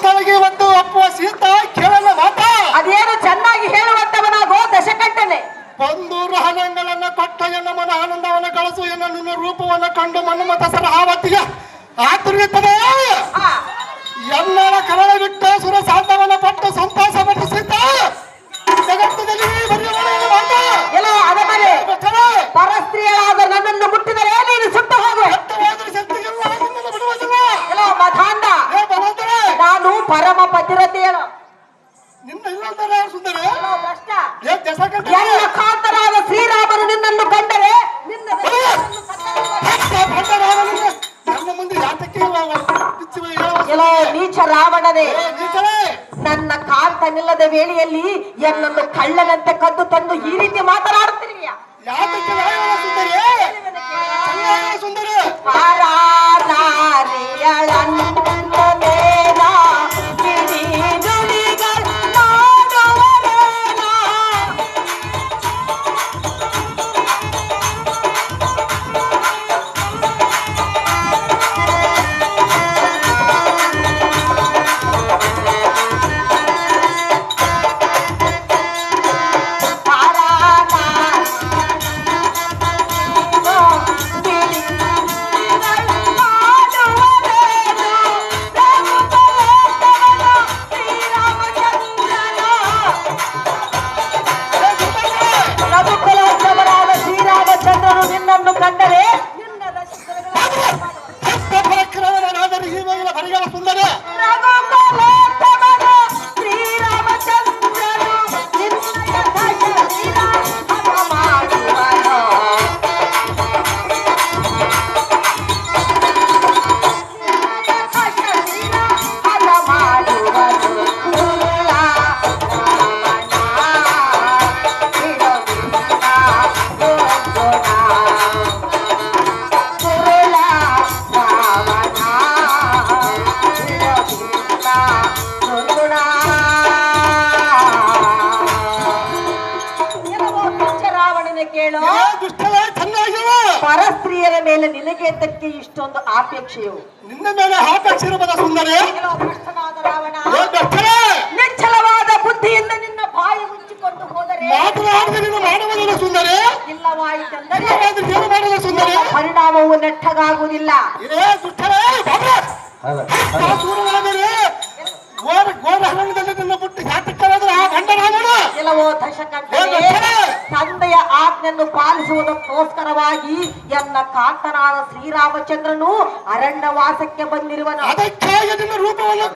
ಸಲಗಿ ಒಂದು ಅಪ್ಪುವ ಸೀತಾ ಕೇಳಲ್ಲ ಮಾತಾ. ಅದೇನು ಚೆನ್ನಾಗಿ ಹೇಳುವಂತವನಾಗೋ ದಶಕಂಠನೆ. ಬಂದು ರಹನಂಗಳನ್ನ ಕೊಟ್ಟ ಎನ್ನ ಮನ ಆನಂದವನ್ನ ಕಳಿಸು ಎನ್ನ ನಿನ್ನ ರೂಪವನ್ನ ಕಂಡು ಮನ್ನುಮ ದಸರ ಆವತ್ತಿಗೆ ಆತುರಿಯುತ್ತದೆ. ಎಲ್ಲರ ಕರಳ ಬಿಟ್ಟು ಸುರ ಸಾಧವನ್ನ ಪಟ್ಟು ಸಂತೋಷ ಪಟ್ಟು ಸೀತಾ ಜಗತ್ತದಲ್ಲಿ ಎಲ್ಲ ಅದಮನೆ ಪರಸ್ತ್ರೀಯರಾದ ನನ್ನನ್ನು ಮುಟ್ಟಿದರೆ ನೀನು ಸುಟ್ಟು ಹೋಗು. ಎಲ್ಲ ಮಧಾಂಡ ನಾನು ಪರಮ ಪತಿರತೆಯನು. ಎಲ್ಲ ಕಾಂತರಾದ ಶ್ರೀರಾಮನು ನಿನ್ನನ್ನು ಕಂಡರೆ ಎಲ್ಲೋ ನೀಚ ರಾವಣನೇ, ನನ್ನ ಕಾಂತ ನಿಲ್ಲದ ವೇಳೆಯಲ್ಲಿ ಎನ್ನನ್ನು ಕಳ್ಳನಂತೆ ಕದ್ದು ತಂದು ಈ ರೀತಿ ಮಾತನಾಡುತ್ತಿರುವಿಯ? ಪರಸ್ತ್ರೀಯರ ಮೇಲೆ ನಿನಗೆ ತಕ್ಕೆ ಇಷ್ಟೊಂದು ಆಪೇಕ್ಷೆಯು? ನಿನ್ನ ಮೇಲೆ ಆಪೇಕ್ಷೆ ಇರಬಹುದ ಸುಂದರಿ? ನಿಶ್ಚಲವಾದ ಬುದ್ಧಿಯಿಂದ ನಿನ್ನ ಬಾಯಿ ಮುಚ್ಚಿಕೊಂಡು ಹೋದರೆ ಸುಂದರಿ ಇಲ್ಲವಾಯಿತೆಂದರೆ ಪರಿಣಾಮವು ನೆಟ್ಟಗಾಗುವುದಿಲ್ಲ. ಕೆಲವೋ ದಶಕಂಠನೇ, ತಂದೆಯ ಆಜ್ಞೆಯನ್ನು ಪಾಲಿಸುವುದಕ್ಕೋಸ್ಕರವಾಗಿ ಎನ್ನ ಕಾಂತನಾದ ಶ್ರೀರಾಮಚಂದ್ರನು ಅರಣ್ಯವಾಸಕ್ಕೆ ಬಂದಿರುವನು.